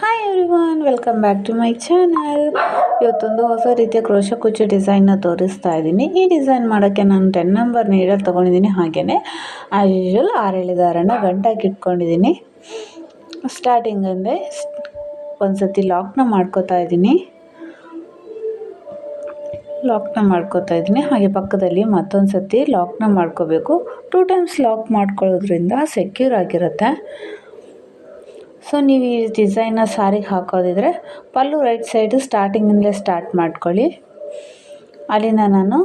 Hi everyone, welcome back to my channel. ಇವತ್ತೊಂದು ಹೊಸ ರೀತಿಯ ಕ್ರೋಶಾ ಕುಚ್ಚು ಡಿಸೈನ್ನ ತೋರಿಸ್ತಾ ಇದ್ದೀನಿ. ಈ ಡಿಸೈನ್ ಮಾಡೋಕ್ಕೆ ನಾನು 10 ನಂಬರ್ ನೀಡಲ್ ತೊಗೊಂಡಿದ್ದೀನಿ. ಹಾಗೆಯೇ ಆ್ಯಸ್ ಯೂಶುವಲ್ 6 ದಾರನ ಗಂಟಾಗಿ ಇಟ್ಕೊಂಡಿದ್ದೀನಿ. ಸ್ಟಾರ್ಟಿಂಗಂದರೆ ಒಂದು ಸತಿ ಲಾಕ್ನ ಮಾಡ್ಕೋತಾ ಇದ್ದೀನಿ. ಹಾಗೆ ಪಕ್ಕದಲ್ಲಿ ಮತ್ತೊಂದು ಸತಿ ಲಾಕ್ನ ಮಾಡ್ಕೋಬೇಕು. 2 ಟೈಮ್ಸ್ ಲಾಕ್ ಮಾಡ್ಕೊಳ್ಳೋದ್ರಿಂದ ಸೆಕ್ಯೂರ್ ಆಗಿರುತ್ತೆ. ಸೊ ನೀವು ಈ ಡಿಸೈನ್ನ ಸಾರಿಗೆ ಹಾಕೋದಿದ್ರೆ ಪಲ್ಲು ರೈಟ್ ಸೈಡು ಸ್ಟಾರ್ಟಿಂಗಿಂದಲೇ ಸ್ಟಾರ್ಟ್ ಮಾಡ್ಕೊಳ್ಳಿ. ಅಲ್ಲಿಂದ ನಾನು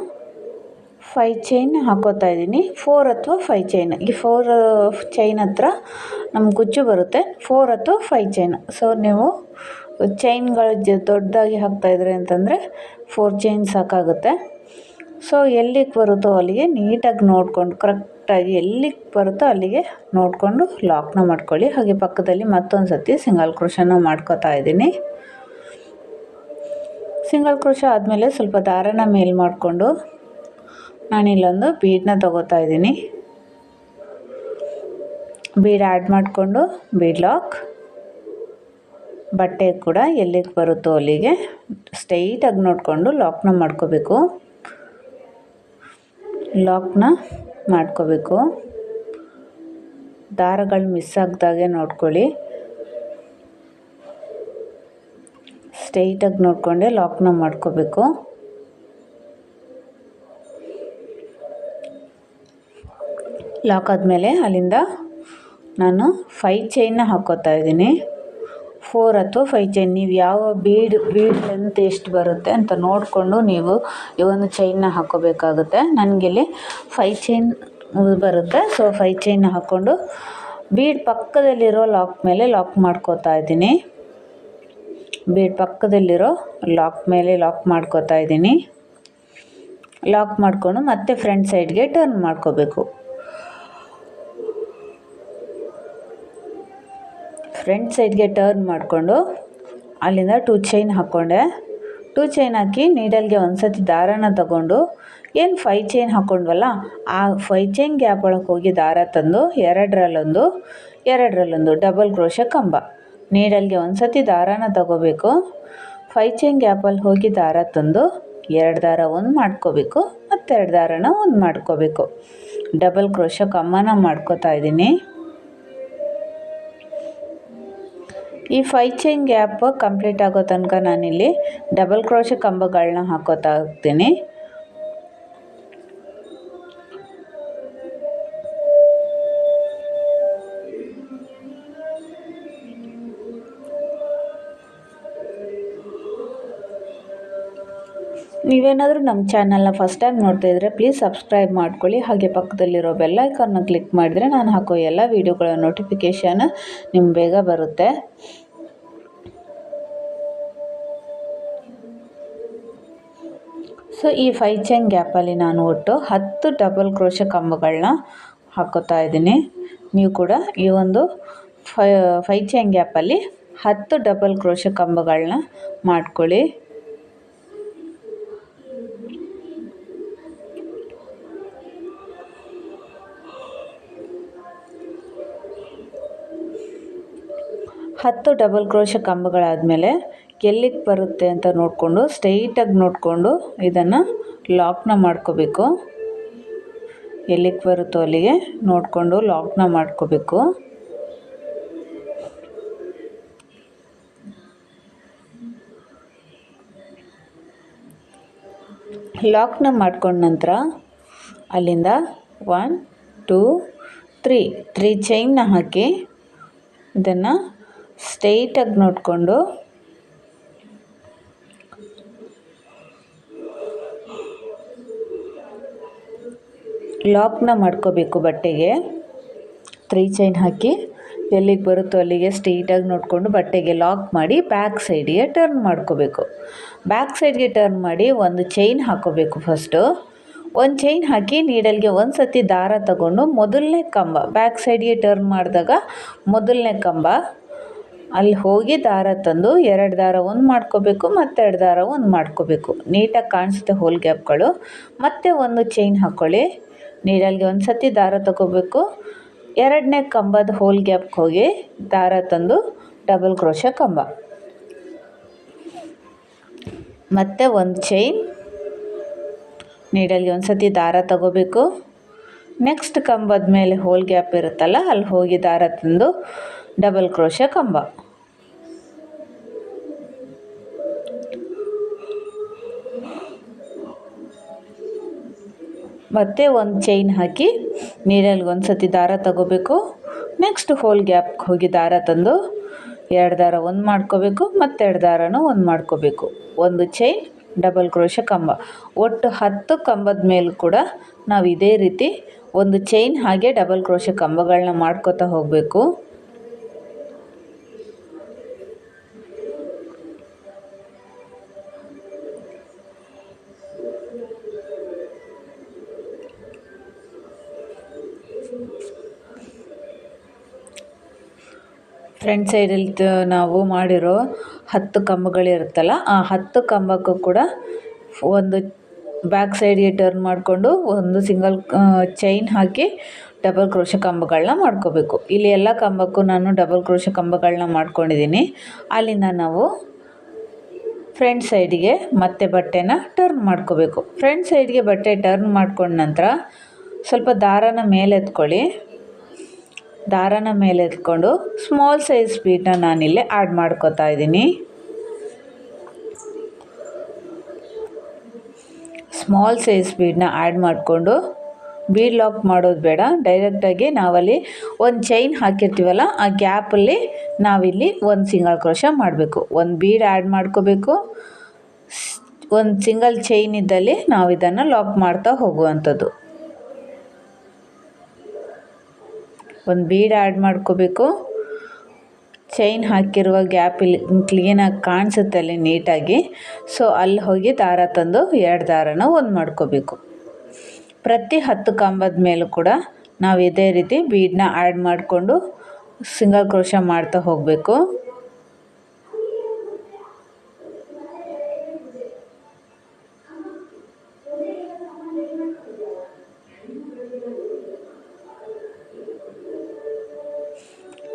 5 ಚೈನ್ ಹಾಕೋತಾ ಇದ್ದೀನಿ. 4 ಅಥವಾ 5 ಚೈನ್. ಈ 4 ಚೈನ್ ಹತ್ರ ನಮ್ಮ ಕುಚ್ಚು ಬರುತ್ತೆ. 4 ಅಥವಾ 5 ಚೈನ್. ಸೊ ನೀವು ಚೈನ್ಗಳು ದೊಡ್ಡದಾಗಿ ಹಾಕ್ತಾಯಿದ್ರಿ ಅಂತಂದರೆ 4 ಚೈನ್ ಸಾಕಾಗುತ್ತೆ. ಸೊ ಎಲ್ಲಿಗೆ ಬರುತ್ತೋ ಅಲ್ಲಿಗೆ ನೀಟಾಗಿ ನೋಡಿಕೊಂಡು ಕರೆಕ್ಟಾಗಿ ಎಲ್ಲಿಗೆ ಬರುತ್ತೋ ಅಲ್ಲಿಗೆ ನೋಡಿಕೊಂಡು ಲಾಕ್ನ ಮಾಡ್ಕೊಳ್ಳಿ. ಹಾಗೆ ಪಕ್ಕದಲ್ಲಿ ಮತ್ತೊಂದು ಸತಿ ಸಿಂಗಲ್ ಕ್ರೋಶನ ಮಾಡ್ಕೋತಾ ಇದ್ದೀನಿ. ಸಿಂಗಲ್ ಕ್ರೋಶ ಆದಮೇಲೆ ಸ್ವಲ್ಪ ದಾರನ ಮೇಲ್ ಮಾಡಿಕೊಂಡು ನಾನಿಲ್ಲೊಂದು ಬೀಡನ್ನ ತಗೋತಾ ಇದ್ದೀನಿ. ಬೀಡ್ ಆ್ಯಡ್ ಮಾಡಿಕೊಂಡು ಬೀಡ್ ಲಾಕ್, ಬಟ್ಟೆ ಕೂಡ ಎಲ್ಲಿಗೆ ಬರುತ್ತೋ ಅಲ್ಲಿಗೆ ಸ್ಟ್ರೈಟಾಗಿ ನೋಡಿಕೊಂಡು ಲಾಕ್ನ ಮಾಡ್ಕೋಬೇಕು. ದಾರಗಳು ಮಿಸ್ ಆಗದಾಗೆ ನೋಡ್ಕೊಳ್ಳಿ. ಸ್ಟ್ರೈಟಾಗಿ ನೋಡಿಕೊಂಡೆ ಲಾಕ್ನ ಮಾಡ್ಕೋಬೇಕು. ಲಾಕ್ ಆದಮೇಲೆ ಅಲ್ಲಿಂದ ನಾನು 5 ಚೈನ್ನ ಹಾಕ್ಕೋತಾ ಇದ್ದೀನಿ. 4 ಅಥವಾ 5 ಚೈನ್, ನೀವು ಯಾವ ಬೀಡ್ ಲೆಂತ್ ಎಷ್ಟು ಬರುತ್ತೆ ಅಂತ ನೋಡಿಕೊಂಡು ನೀವು ಈ ಒಂದು ಚೈನ್ನ ಹಾಕ್ಕೋಬೇಕಾಗುತ್ತೆ. ನನಗಿಲ್ಲಿ 5 ಚೈನ್ ಬರುತ್ತೆ. ಸೊ 5 ಚೈನ್ನ ಹಾಕ್ಕೊಂಡು ಬೀಡ್ ಪಕ್ಕದಲ್ಲಿರೋ ಲಾಕ್ ಮೇಲೆ ಲಾಕ್ ಮಾಡ್ಕೋತಾ ಇದ್ದೀನಿ. ಲಾಕ್ ಮಾಡಿಕೊಂಡು ಮತ್ತೆ ಫ್ರಂಟ್ ಸೈಡ್ಗೆ ಟರ್ನ್ ಮಾಡ್ಕೋಬೇಕು. ಫ್ರಂಟ್ ಸೈಡ್ಗೆ ಟರ್ನ್ ಮಾಡಿಕೊಂಡು ಅಲ್ಲಿಂದ 2 ಚೈನ್ ಹಾಕ್ಕೊಂಡೆ. 2 ಚೈನ್ ಹಾಕಿ ನೀಡಲ್ಗೆ ಒಂದು ಸತಿ ದಾರನ ತಗೊಂಡು ಏನು 5 ಚೈನ್ ಹಾಕ್ಕೊಂಡ್ವಲ್ಲ ಆ 5 ಚೈನ್ ಗ್ಯಾಪ್ ಒಳಗೆ ಹೋಗಿ ದಾರ ತಂದು ಎರಡರಲ್ಲೊಂದು ಡಬಲ್ ಕ್ರೋಶ ಕಂಬ. ನೀಡಲ್ಗೆ ಒಂದು ಸತಿ ದಾರನ ತಗೋಬೇಕು. 5 ಚೈನ್ ಗ್ಯಾಪಲ್ಲಿ ಹೋಗಿ ದಾರ ತಂದು 2 ದಾರ ಒಂದು ಮಾಡ್ಕೋಬೇಕು, ಮತ್ತು 2 ದಾರನ ಒಂದು ಮಾಡ್ಕೋಬೇಕು. ಡಬಲ್ ಕ್ರೋಶ ಕಂಬನ ಮಾಡ್ಕೋತಾ ಇದ್ದೀನಿ. ಈ 5 ಚೈನ್ ಗ್ಯಾಪ್ ಕಂಪ್ಲೀಟ್ ಆಗೋ ತನಕ ನಾನಿಲ್ಲಿ ಡಬಲ್ ಕ್ರೋಶ ಕಂಬಗಳನ್ನ ಹಾಕೋತಾ ಹೋಗ್ತೀನಿ. ನೀವೇನಾದರೂ ನಮ್ಮ ಚಾನಲ್ನ ಫಸ್ಟ್ ಟೈಮ್ ನೋಡ್ತಾ ಇದ್ದರೆ ಪ್ಲೀಸ್ ಸಬ್ಸ್ಕ್ರೈಬ್ ಮಾಡ್ಕೊಳ್ಳಿ. ಹಾಗೆ ಪಕ್ಕದಲ್ಲಿರೋ ಬೆಲ್ ಐಕಾನ್ನ ಕ್ಲಿಕ್ ಮಾಡಿದರೆ ನಾನು ಹಾಕೋ ಎಲ್ಲ ವೀಡಿಯೋಗಳ ನೋಟಿಫಿಕೇಷನ್ ನಿಮ್ಗೆ ಬೇಗ ಬರುತ್ತೆ. ಸೊ ಈ 5 ಚೈನ್ ಗ್ಯಾಪಲ್ಲಿ ನಾನು ಒಟ್ಟು 10 ಡಬಲ್ ಕ್ರೋಶ ಕಂಬಗಳನ್ನ ಹಾಕೋತಾ ಇದ್ದೀನಿ. ನೀವು ಕೂಡ ಈ ಒಂದು 5 ಚೈನ್ ಗ್ಯಾಪಲ್ಲಿ 10 ಡಬಲ್ ಕ್ರೋಶ ಕಂಬಗಳನ್ನ ಮಾಡ್ಕೊಳ್ಳಿ. ಹತ್ತು ಡಬಲ್ ಕ್ರೋಶ ಕಂಬಗಳಾದಮೇಲೆ ಎಲ್ಲಿಗೆ ಬರುತ್ತೆ ಅಂತ ನೋಡಿಕೊಂಡು ಸ್ಟ್ರೈಟಾಗಿ ನೋಡಿಕೊಂಡು ಇದನ್ನು ಲಾಕ್ನ ಮಾಡ್ಕೋಬೇಕು. ಎಲ್ಲಿಗೆ ಬರುತ್ತೋ ಅಲ್ಲಿಗೆ ನೋಡಿಕೊಂಡು ಲಾಕ್ನ ಮಾಡ್ಕೋಬೇಕು. ಲಾಕ್ನ ಮಾಡ್ಕೊಂಡ ನಂತರ ಅಲ್ಲಿಂದ 1 2 3 ಚೈನ್ನ ಹಾಕಿ ಇದನ್ನು ಸ್ಟ್ರೈಟಾಗಿ ನೋಡಿಕೊಂಡು ಲಾಕ್ನ ಮಾಡ್ಕೋಬೇಕು. ಬಟ್ಟೆಗೆ 3 ಚೈನ್ ಹಾಕಿ ಎಲ್ಲಿಗೆ ಬರುತ್ತೋ ಅಲ್ಲಿಗೆ ಸ್ಟ್ರೈಟಾಗಿ ನೋಡಿಕೊಂಡು ಬಟ್ಟೆಗೆ ಲಾಕ್ ಮಾಡಿ ಬ್ಯಾಕ್ ಸೈಡ್ಗೆ ಟರ್ನ್ ಮಾಡ್ಕೋಬೇಕು. ಬ್ಯಾಕ್ ಸೈಡ್ಗೆ ಟರ್ನ್ ಮಾಡಿ ಒಂದು ಚೈನ್ ಹಾಕೋಬೇಕು. ಫಸ್ಟು ಒಂದು ಚೈನ್ ಹಾಕಿ ನೀಡಲ್ಗೆ ಒಂದು ಸತಿ ದಾರ ತಗೊಂಡು ಮೊದಲನೇ ಕಂಬ ಬ್ಯಾಕ್ ಸೈಡ್ಗೆ ಟರ್ನ್ ಮಾಡಿದಾಗ ಮೊದಲನೇ ಕಂಬ ಅಲ್ಲಿ ಹೋಗಿ ದಾರ ತಂದು 2 ದಾರ ಒಂದು ಮಾಡ್ಕೋಬೇಕು, ಮತ್ತು 2 ದಾರ ಒಂದು ಮಾಡ್ಕೋಬೇಕು. ನೀಟಾಗಿ ಕಾಣಿಸುತ್ತೆ ಹೋಲ್ ಗ್ಯಾಪ್ಗಳು. ಮತ್ತೆ ಒಂದು ಚೈನ್ ಹಾಕ್ಕೊಳ್ಳಿ. ನೀಡಲ್ಗೆ ಒಂದು ಸತಿ ದಾರ ತಗೋಬೇಕು. 2ನೇ ಕಂಬದ ಹೋಲ್ ಗ್ಯಾಪ್ಗೆ ಹೋಗಿ ದಾರ ತಂದು ಡಬಲ್ ಕ್ರೋಶೆ ಕಂಬ, ಮತ್ತು ಒಂದು ಚೈನ್, ನೀಡಲ್ಗೆ ಒಂದು ಸತಿ ದಾರ ತಗೋಬೇಕು. ನೆಕ್ಸ್ಟ್ ಕಂಬದ ಮೇಲೆ ಹೋಲ್ ಗ್ಯಾಪ್ ಇರುತ್ತಲ್ಲ ಅಲ್ಲಿ ಹೋಗಿ ದಾರ ತಂದು ಡಬಲ್ ಕ್ರೋಶೆ ಕಂಬ, ಮತ್ತು ಒಂದು ಚೈನ್ ಹಾಕಿ ನೀಡಲ್ಗೆ ಒಂದು ಸತಿ ದಾರ ತಗೋಬೇಕು. ನೆಕ್ಸ್ಟ್ ಹೋಲ್ ಗ್ಯಾಪ್ ಹೋಗಿ ದಾರ ತಂದು 2 ದಾರ ಒಂದು ಮಾಡ್ಕೋಬೇಕು, ಮತ್ತು 2 ದಾರನೂ ಒಂದು ಮಾಡ್ಕೋಬೇಕು. ಒಂದು ಚೈನ್, ಡಬಲ್ ಕ್ರೋಶೆ ಕಂಬ, ಒಟ್ಟು 10 ಕಂಬದ ಮೇಲೂ ಕೂಡ ನಾವು ಇದೇ ರೀತಿ ಒಂದು ಚೈನ್ ಹಾಗೆ ಡಬಲ್ ಕ್ರೋಶೆ ಕಂಬಗಳನ್ನ ಮಾಡ್ಕೋತಾ ಹೋಗಬೇಕು. ಫ್ರಂಟ್ ಸೈಡಲ್ಲಿ ನಾವು ಮಾಡಿರೋ 10 ಕಂಬಗಳಿರುತ್ತಲ್ಲ ಆ 10 ಕಂಬಕ್ಕೂ ಕೂಡ ಒಂದು ಬ್ಯಾಕ್ ಸೈಡ್ಗೆ ಟರ್ನ್ ಮಾಡಿಕೊಂಡು ಒಂದು ಸಿಂಗಲ್ ಚೈನ್ ಹಾಕಿ ಡಬಲ್ ಕ್ರೋಶೆ ಕಂಬಗಳನ್ನ ಮಾಡ್ಕೋಬೇಕು. ಇಲ್ಲಿ ಎಲ್ಲ ಕಂಬಕ್ಕೂ ನಾನು ಡಬಲ್ ಕ್ರೋಶೆ ಕಂಬಗಳನ್ನ ಮಾಡ್ಕೊಂಡಿದ್ದೀನಿ. ಅಲ್ಲಿಂದ ನಾವು ಫ್ರಂಟ್ ಸೈಡಿಗೆ ಮತ್ತೆ ಬಟ್ಟೆನ ಟರ್ನ್ ಮಾಡ್ಕೋಬೇಕು. ಫ್ರಂಟ್ ಸೈಡ್ಗೆ ಬಟ್ಟೆ ಟರ್ನ್ ಮಾಡ್ಕೊಂಡ ನಂತರ ಸ್ವಲ್ಪ ದಾರನ ಮೇಲೆ ಎತ್ಕೊಳ್ಳಿ. ದಾರನ ಮೇಲೆ ಎತ್ಕೊಂಡು ಸ್ಮಾಲ್ ಸೈಜ್ ಬೀಡನ್ನ ನಾನಿಲ್ಲಿ ಆ್ಯಡ್ ಮಾಡ್ಕೋತಾ ಇದ್ದೀನಿ. ಸ್ಮಾಲ್ ಸೈಜ್ ಬೀಡನ್ನ ಆ್ಯಡ್ ಮಾಡಿಕೊಂಡು ಬೀಡ್ ಲಾಕ್ ಮಾಡೋದು ಬೇಡ, ಡೈರೆಕ್ಟಾಗಿ ನಾವಲ್ಲಿ ಒಂದು ಚೈನ್ ಹಾಕಿರ್ತೀವಲ್ಲ ಆ ಗ್ಯಾಪಲ್ಲಿ ನಾವಿಲ್ಲಿ ಒಂದು ಸಿಂಗಲ್ ಕ್ರೋಶೆ ಮಾಡಬೇಕು. ಒಂದು ಬೀಡ್ ಆ್ಯಡ್ ಮಾಡ್ಕೋಬೇಕು. ಒಂದು ಸಿಂಗಲ್ ಚೈನ್ ಇದ್ದಲ್ಲಿ ನಾವು ಇದನ್ನು ಲಾಕ್ ಮಾಡ್ತಾ ಹೋಗುವಂಥದ್ದು. ಒಂದು ಬೀಡ್ ಆ್ಯಡ್ ಮಾಡ್ಕೋಬೇಕು. ಚೈನ್ ಹಾಕಿರುವ ಗ್ಯಾಪ್ ಇಲ್ಲಿ ಕ್ಲೀನಾಗಿ ಕಾಣಿಸುತ್ತೆ ಅಲ್ಲಿ ನೀಟಾಗಿ. ಸೊ ಅಲ್ಲಿ ಹೋಗಿ ದಾರ ತಂದು 2 ದಾರನ ಒಂದು ಮಾಡ್ಕೋಬೇಕು. ಪ್ರತಿ 10 ಕಂಬದ ಮೇಲೂ ಕೂಡ ನಾವು ಇದೇ ರೀತಿ ಬೀಡನ್ನ ಆ್ಯಡ್ ಮಾಡಿಕೊಂಡು ಸಿಂಗಲ್ ಕ್ರೋಶೆ ಮಾಡ್ತಾ ಹೋಗಬೇಕು.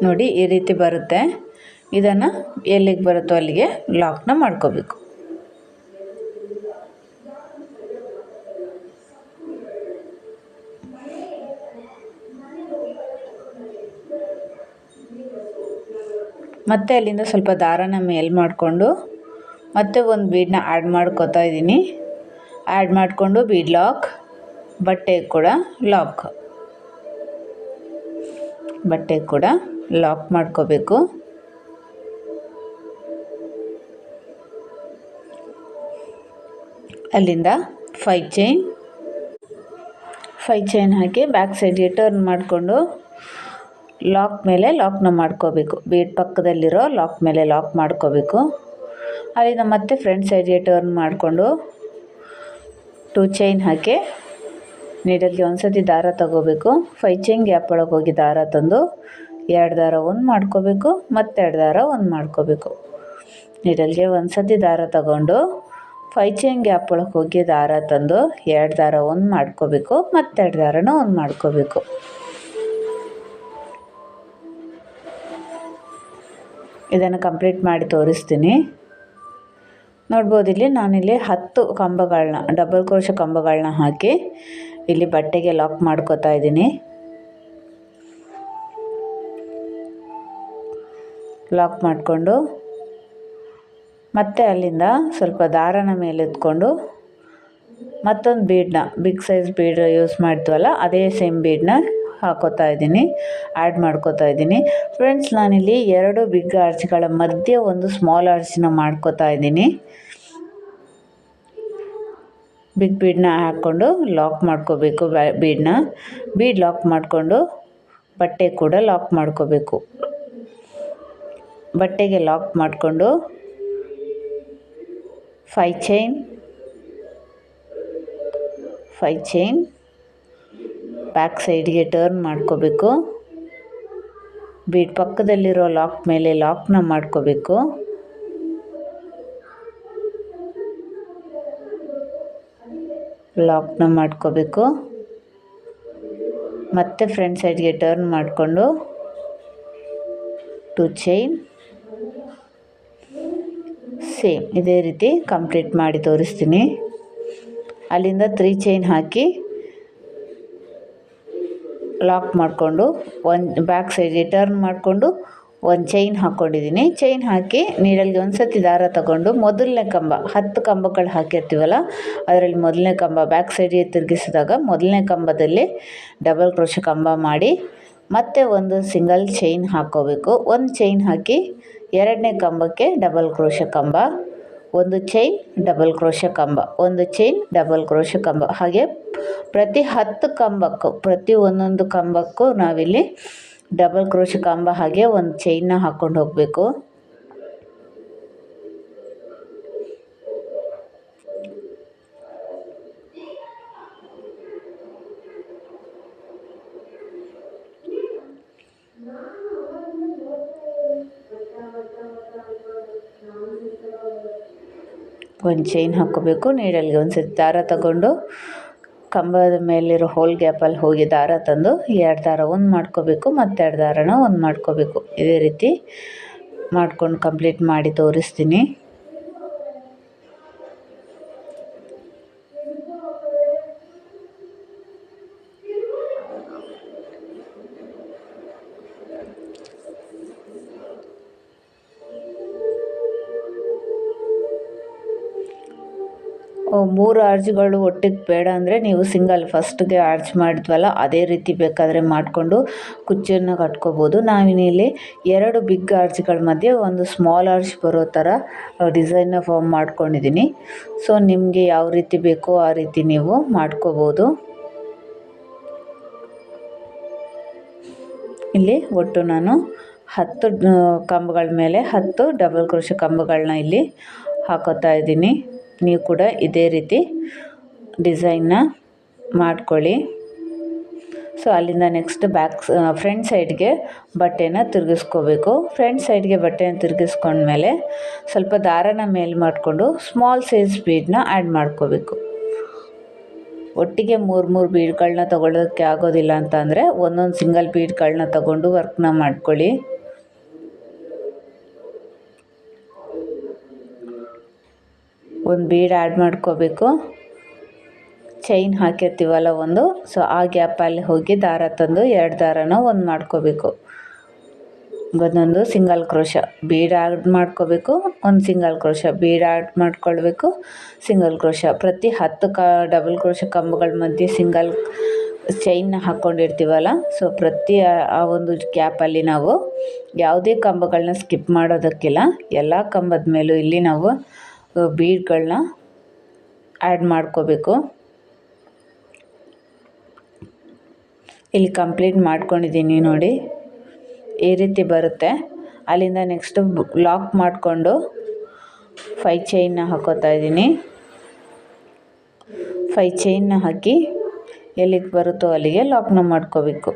ನೋಡಿ ಈ ರೀತಿ ಬರುತ್ತೆ. ಇದನ್ನು ಎಲ್ಲಿಗೆ ಬರುತ್ತೋ ಅಲ್ಲಿಗೆ ಲಾಕ್ನ ಮಾಡ್ಕೋಬೇಕು. ಮತ್ತೆ ಅಲ್ಲಿಂದ ಸ್ವಲ್ಪ ದಾರನ ಮೇಲೆ ಮಾಡಿಕೊಂಡು ಮತ್ತೆ ಒಂದು ಬೀಡನ್ನ ಆ್ಯಡ್ ಮಾಡ್ಕೋತಾ ಇದ್ದೀನಿ. ಆ್ಯಡ್ ಮಾಡಿಕೊಂಡು ಬೀಡ್ ಲಾಕ್, ಬಟ್ಟೆ ಕೂಡ ಲಾಕ್, ಬಟ್ಟೆ ಕೂಡ ಲಾಕ್ ಮಾಡ್ಕೋಬೇಕು. ಅಲ್ಲಿಂದ 5 ಚೈನ್ ಹಾಕಿ ಬ್ಯಾಕ್ ಸೈಡ್ಗೆ ಟರ್ನ್ ಮಾಡಿಕೊಂಡು ಲಾಕ್ ಮೇಲೆ ಲಾಕ್ನ ಮಾಡ್ಕೋಬೇಕು. ಬೀಡ್ ಪಕ್ಕದಲ್ಲಿರೋ ಲಾಕ್ ಮೇಲೆ ಲಾಕ್ ಮಾಡ್ಕೋಬೇಕು. ಅಲ್ಲಿಂದ ಮತ್ತೆ ಫ್ರಂಟ್ ಸೈಡ್ಗೆ ಟರ್ನ್ ಮಾಡಿಕೊಂಡು 2 ಚೈನ್ ಹಾಕಿ ನೀಡಲ್ಗೆ ಒಂದು ಸತಿ ದಾರ ತಗೋಬೇಕು. 5 ಚೈನ್ ಗ್ಯಾಪ್ ಒಳಗೆ ಹೋಗಿ ದಾರ ತಂದು 2 ದಾರ ಒಂದು ಮಾಡ್ಕೋಬೇಕು, ಮತ್ತು 2 ದಾರ ಒಂದು ಮಾಡ್ಕೋಬೇಕು. ನೀಡಲ್ಗೆ ಒಂದು ಸತಿ ದಾರ ತಗೊಂಡು 5 ಚೈನ್ ಗ್ಯಾಪ್ ಒಳಗೆ ಹೋಗಿ ದಾರ ತಂದು 2 ದಾರ ಒಂದು ಮಾಡ್ಕೋಬೇಕು, ಮತ್ತು 2 ದಾರನ ಒಂದು ಮಾಡ್ಕೋಬೇಕು. ಇದನ್ನು ಕಂಪ್ಲೀಟ್ ಮಾಡಿ ತೋರಿಸ್ತೀನಿ. ನೋಡ್ಬೋದು ಇಲ್ಲಿ ನಾನಿಲ್ಲಿ 10 ಕಂಬಗಳನ್ನ ಡಬಲ್ ಕ್ರೋಶೆ ಕಂಬಗಳನ್ನ ಹಾಕಿ ಇಲ್ಲಿ ಬಟ್ಟೆಗೆ ಲಾಕ್ ಮಾಡ್ಕೋತಾ ಇದ್ದೀನಿ. ಲಾಕ್ ಮಾಡಿಕೊಂಡು ಮತ್ತೆ ಅಲ್ಲಿಂದ ಸ್ವಲ್ಪ ದಾರನ ಮೇಲೆ ಎತ್ಕೊಂಡು ಮತ್ತೊಂದು ಬೀಡನ್ನ ಬಿಗ್ ಸೈಜ್ ಬೀಡ್ ಯೂಸ್ ಮಾಡ್ತೀವಲ್ಲ ಅದೇ ಸೇಮ್ ಬೀಡನ್ನ ಹಾಕೋತಾ ಇದ್ದೀನಿ, ಆ್ಯಡ್ ಮಾಡ್ಕೋತಾ ಇದ್ದೀನಿ. ಫ್ರೆಂಡ್ಸ್ ನಾನಿಲ್ಲಿ 2 ಬಿಗ್ ಆರ್ಚ್ಗಳ ಮಧ್ಯೆ ಒಂದು ಸ್ಮಾಲ್ ಆರ್ಚನ್ನ ಮಾಡ್ಕೋತಾ ಇದ್ದೀನಿ. ಬಿಗ್ ಬೀಡನ್ನ ಹಾಕ್ಕೊಂಡು ಲಾಕ್ ಮಾಡ್ಕೋಬೇಕು. ಬೀಡ್ ಲಾಕ್ ಮಾಡಿಕೊಂಡು ಬಟ್ಟೆ ಕೂಡ ಲಾಕ್ ಮಾಡ್ಕೋಬೇಕು. ಬಟ್ಟೆಗೆ ಲಾಕ್ ಮಾಡಿಕೊಂಡು 5 ಚೈನ್ ಬ್ಯಾಕ್ ಸೈಡ್ಗೆ ಟರ್ನ್ ಮಾಡ್ಕೋಬೇಕು. ಬೀಡ್ ಪಕ್ಕದಲ್ಲಿರೋ ಲಾಕ್ ಮೇಲೆ ಲಾಕ್ನ ಮಾಡ್ಕೋಬೇಕು. ಲಾಕ್ನ ಮಾಡ್ಕೋಬೇಕು. ಮತ್ತೆ ಫ್ರಂಟ್ ಸೈಡ್ಗೆ ಟರ್ನ್ ಮಾಡಿಕೊಂಡು 2 ಚೈನ್ ಸೇಮ್ ಇದೇ ರೀತಿ ಕಂಪ್ಲೀಟ್ ಮಾಡಿ ತೋರಿಸ್ತೀನಿ. ಅಲ್ಲಿಂದ 3 ಚೈನ್ ಹಾಕಿ ಲಾಕ್ ಮಾಡಿಕೊಂಡು ಬ್ಯಾಕ್ ಸೈಡ್ಗೆ ಟರ್ನ್ ಮಾಡಿಕೊಂಡು ಒಂದು ಚೈನ್ ಹಾಕ್ಕೊಂಡಿದ್ದೀನಿ. ಚೈನ್ ಹಾಕಿ ನೀಡಲ್ಗೆ ಒಂದು ಸತಿ ದಾರ ತಗೊಂಡು ಮೊದಲನೇ ಕಂಬ 10 ಕಂಬಗಳು ಹಾಕಿರ್ತೀವಲ್ಲ ಅದರಲ್ಲಿ ಮೊದಲನೇ ಕಂಬ ಬ್ಯಾಕ್ ಸೈಡಿಗೆ ತಿರುಗಿಸಿದಾಗ ಮೊದಲನೇ ಕಂಬದಲ್ಲಿ ಡಬಲ್ ಕ್ರೋಶೆ ಕಂಬ ಮಾಡಿ ಮತ್ತೆ ಒಂದು ಸಿಂಗಲ್ ಚೈನ್ ಹಾಕ್ಕೋಬೇಕು. ಒಂದು ಚೈನ್ ಹಾಕಿ ಎರಡನೇ ಕಂಬಕ್ಕೆ ಡಬಲ್ ಕ್ರೋಶೆ ಕಂಬ, ಒಂದು ಚೈನ್ ಡಬಲ್ ಕ್ರೋಶೆ ಕಂಬ, ಒಂದು ಚೈನ್ ಡಬಲ್ ಕ್ರೋಶೆ ಕಂಬ. ಹಾಗೆ ಪ್ರತಿ 10 ಕಂಬಕ್ಕೂ ಪ್ರತಿ ಒಂದೊಂದು ಕಂಬಕ್ಕೂ ನಾವಿಲ್ಲಿ ಡಬಲ್ ಕ್ರೋಶೆ ಕಂಬ ಹಾಗೆ ಒಂದು ಚೈನ್ನ ಹಾಕ್ಕೊಂಡು ಹೋಗಬೇಕು. ಒಂದು ಚೈನ್ ಹಾಕ್ಕೋಬೇಕು. ನೀಡಲ್ಗೆ ಒಂದು ಸತಿ ದಾರ ತಗೊಂಡು ಕಂಬದ ಮೇಲಿರೋ ಹೋಲ್ ಗ್ಯಾಪಲ್ಲಿ ಹೋಗಿ ದಾರ ತಂದು 2 ದಾರ ಒಂದು ಮಾಡ್ಕೋಬೇಕು, ಮತ್ತು 2 ದಾರನ ಒಂದು ಮಾಡ್ಕೋಬೇಕು. ಇದೇ ರೀತಿ ಮಾಡ್ಕೊಂಡು ಕಂಪ್ಲೀಟ್ ಮಾಡಿ ತೋರಿಸ್ತೀನಿ. ಮೂರು ಆರ್ಚ್ಗಳು ಒಟ್ಟಿಗೆ ಬೇಡ ಅಂದರೆ ನೀವು ಸಿಂಗಲ್ ಫಸ್ಟ್ಗೆ ಆರ್ಚ್ ಮಾಡಿದ್ವಲ್ಲ ಅದೇ ರೀತಿ ಬೇಕಾದರೆ ಮಾಡಿಕೊಂಡು ಕುಚ್ಚನ್ನು ಕಟ್ಕೋಬೋದು. ನಾವಿಲ್ಲಿ 2 ಬಿಗ್ ಆರ್ಚ್ಗಳ ಮಧ್ಯೆ ಒಂದು ಸ್ಮಾಲ್ ಆರ್ಚ್ ಬರೋ ಥರ ಡಿಸೈನ್ನ ಫಾರ್ಮ್ ಮಾಡ್ಕೊಂಡಿದ್ದೀನಿ. ಸೊ ನಿಮಗೆ ಯಾವ ರೀತಿ ಬೇಕೋ ಆ ರೀತಿ ನೀವು ಮಾಡ್ಕೋಬೋದು. ಇಲ್ಲಿ ಒಟ್ಟು ನಾನು 10 ಕಂಬಗಳ ಮೇಲೆ 10 ಡಬಲ್ ಕ್ರೋಶೆ ಕಂಬಗಳನ್ನ ಇಲ್ಲಿ ಹಾಕೋತಾ ಇದ್ದೀನಿ. ನೀವು ಕೂಡ ಇದೇ ರೀತಿ ಡಿಸೈನ್ನ ಮಾಡ್ಕೊಳ್ಳಿ. ಸೊ ಅಲ್ಲಿಂದ ನೆಕ್ಸ್ಟ್ ಫ್ರಂಟ್ ಸೈಡ್ಗೆ ಬಟ್ಟೆನ ತಿರುಗಿಸ್ಕೋಬೇಕು. ಫ್ರಂಟ್ ಸೈಡ್ಗೆ ಬಟ್ಟೆನ ತಿರುಗಿಸ್ಕೊಂಡ್ಮೇಲೆ ಸ್ವಲ್ಪ ದಾರನ ಮೇಲೆ ಮಾಡಿಕೊಂಡು ಸ್ಮಾಲ್ ಸೈಜ್ ಬೀಡನ್ನ ಆ್ಯಡ್ ಮಾಡ್ಕೋಬೇಕು. ಒಟ್ಟಿಗೆ 3 ಬೀಡ್ಗಳನ್ನ ತೊಗೊಳ್ಳೋದಕ್ಕೆ ಆಗೋದಿಲ್ಲ ಅಂತ ಅಂದರೆ ಒಂದೊಂದು ಸಿಂಗಲ್ ಬೀಡ್ಗಳನ್ನ ತಗೊಂಡು ವರ್ಕ್ನ ಮಾಡ್ಕೊಳ್ಳಿ. ಒಂದು ಬೀಡ್ ಆ್ಯಡ್ ಮಾಡ್ಕೋಬೇಕು. ಚೈನ್ ಹಾಕಿರ್ತೀವಲ್ಲ ಒಂದು, ಸೊ ಆ ಗ್ಯಾಪಲ್ಲಿ ಹೋಗಿ ದಾರ ತಂದು 2 ದಾರನ ಒಂದು ಮಾಡ್ಕೋಬೇಕು. ಒಂದೊಂದು ಸಿಂಗಲ್ ಕ್ರೋಶ ಬೀಡ್ ಆ್ಯಡ್ ಮಾಡ್ಕೋಬೇಕು, ಒಂದು ಸಿಂಗಲ್ ಕ್ರೋಶ ಬೀಡ್ ಆ್ಯಡ್ ಮಾಡ್ಕೊಳ್ಬೇಕು, ಸಿಂಗಲ್ ಕ್ರೋಶ. ಪ್ರತಿ 10 ಡಬಲ್ ಕ್ರೋಶ ಕಂಬಗಳ ಮಧ್ಯೆ ಸಿಂಗಲ್ ಚೈನ್ನ ಹಾಕ್ಕೊಂಡಿರ್ತೀವಲ್ಲ, ಸೊ ಪ್ರತಿ ಆ ಒಂದು ಗ್ಯಾಪಲ್ಲಿ ನಾವು ಯಾವುದೇ ಕಂಬಗಳನ್ನ ಸ್ಕಿಪ್ ಮಾಡೋದಕ್ಕಿಲ್ಲ. ಎಲ್ಲ ಕಂಬದ ಮೇಲೂ ಇಲ್ಲಿ ನಾವು ಬೀಡ್ಗಳನ್ನ ಆ್ಯಡ್ ಮಾಡ್ಕೋಬೇಕು. ಇಲ್ಲಿ ಕಂಪ್ಲೀಟ್ ಮಾಡ್ಕೊಂಡಿದ್ದೀನಿ ನೋಡಿ, ಈ ರೀತಿ ಬರುತ್ತೆ. ಅಲ್ಲಿಂದ ನೆಕ್ಸ್ಟು ಲಾಕ್ ಮಾಡಿಕೊಂಡು 5 ಚೈನ್ನ ಹಾಕೋತಾ ಇದ್ದೀನಿ. 5 ಚೈನ್ನ ಹಾಕಿ ಎಲ್ಲಿಗೆ ಬರುತ್ತೋ ಅಲ್ಲಿಗೆ ಲಾಕ್ನ ಮಾಡ್ಕೋಬೇಕು.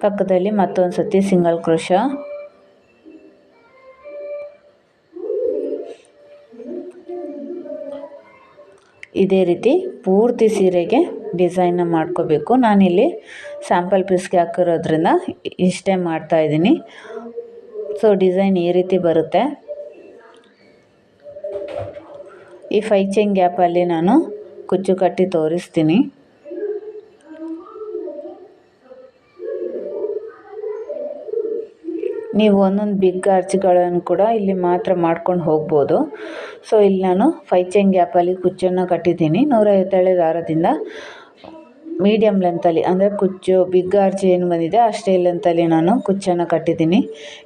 ಪಕ್ಕದಲ್ಲಿ ಮತ್ತೊಂದು ಸತಿ ಸಿಂಗಲ್ ಕ್ರೋಶ, ಇದೇ ರೀತಿ ಪೂರ್ತಿ ಸೀರೆಗೆ ಡಿಸೈನ್ನ ಮಾಡ್ಕೋಬೇಕು. ನಾನಿಲ್ಲಿ ಸ್ಯಾಂಪಲ್ ಪೀಸ್ಗೆ ಹಾಕಿರೋದ್ರಿಂದ ಇಷ್ಟೇ ಮಾಡ್ತಾಯಿದ್ದೀನಿ. ಸೊ ಡಿಸೈನ್ ಈ ರೀತಿ ಬರುತ್ತೆ. ಈ 5 ಚೈನ್ ಗ್ಯಾಪಲ್ಲಿ ನಾನು ಕುಚ್ಚು ಕಟ್ಟಿ ತೋರಿಸ್ತೀನಿ. ನೀವು ಒಂದೊಂದು ಬಿಗ್ ಆರ್ಚ್ಗಳನ್ನು ಕೂಡ ಇಲ್ಲಿ ಮಾತ್ರ ಮಾಡ್ಕೊಂಡು ಹೋಗ್ಬೋದು. ಸೊ ಇಲ್ಲಿ ನಾನು 5 ಚೈನ್ ಗ್ಯಾಪಲ್ಲಿ ಕುಚ್ಚನ್ನು ಕಟ್ಟಿದ್ದೀನಿ. 157 ದಾರದಿಂದ ಮೀಡಿಯಮ್ ಲೆಂತಲ್ಲಿ, ಅಂದರೆ ಕುಚ್ಚು ಬಿಗ್ ಆರ್ಚ್ ಏನು ಬಂದಿದೆ ಅಷ್ಟೇ ಲೆಂತಲ್ಲಿ ನಾನು ಕುಚ್ಚನ್ನು ಕಟ್ಟಿದ್ದೀನಿ.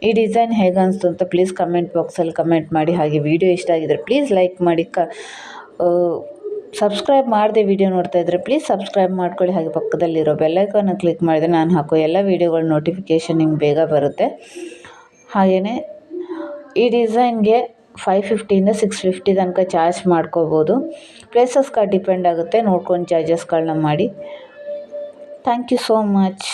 ಈ ಡಿಸೈನ್ ಹೇಗೆ ಅನಿಸ್ತು ಅಂತ ಪ್ಲೀಸ್ ಕಮೆಂಟ್ ಬಾಕ್ಸಲ್ಲಿ ಕಮೆಂಟ್ ಮಾಡಿ. ಹಾಗೆ ವಿಡಿಯೋ ಇಷ್ಟ ಆಗಿದ್ರೆ ಪ್ಲೀಸ್ ಲೈಕ್ ಮಾಡಿ. ಸಬ್ಸ್ಕ್ರೈಬ್ ಮಾಡದೆ ವಿಡಿಯೋ ನೋಡ್ತಾ ಇದ್ದರೆ ಪ್ಲೀಸ್ ಸಬ್ಸ್ಕ್ರೈಬ್ ಮಾಡ್ಕೊಳ್ಳಿ. ಹಾಗೆ ಪಕ್ಕದಲ್ಲಿರೋ ಬೆಲ್ಲೈಕನ್ನ ಕ್ಲಿಕ್ ಮಾಡಿದರೆ ನಾನು ಹಾಕೋ ಎಲ್ಲ ವೀಡಿಯೋಗಳ ನೋಟಿಫಿಕೇಷನ್ ನಿಮ್ಗೆ ಬೇಗ ಬರುತ್ತೆ. ಹಾಗೆಯೇ ಈ ಡಿಸೈನ್ಗೆ 550ಇಂದ 650 ತನಕ ಚಾರ್ಜ್ ಮಾಡ್ಕೋಬೋದು. ಪ್ಲೇಸಸ್ಗೆ ಡಿಪೆಂಡ್ ಆಗುತ್ತೆ, ನೋಡ್ಕೊಂಡು ಚಾರ್ಜಸ್ಗಳನ್ನ ಮಾಡಿ. Thank you so much.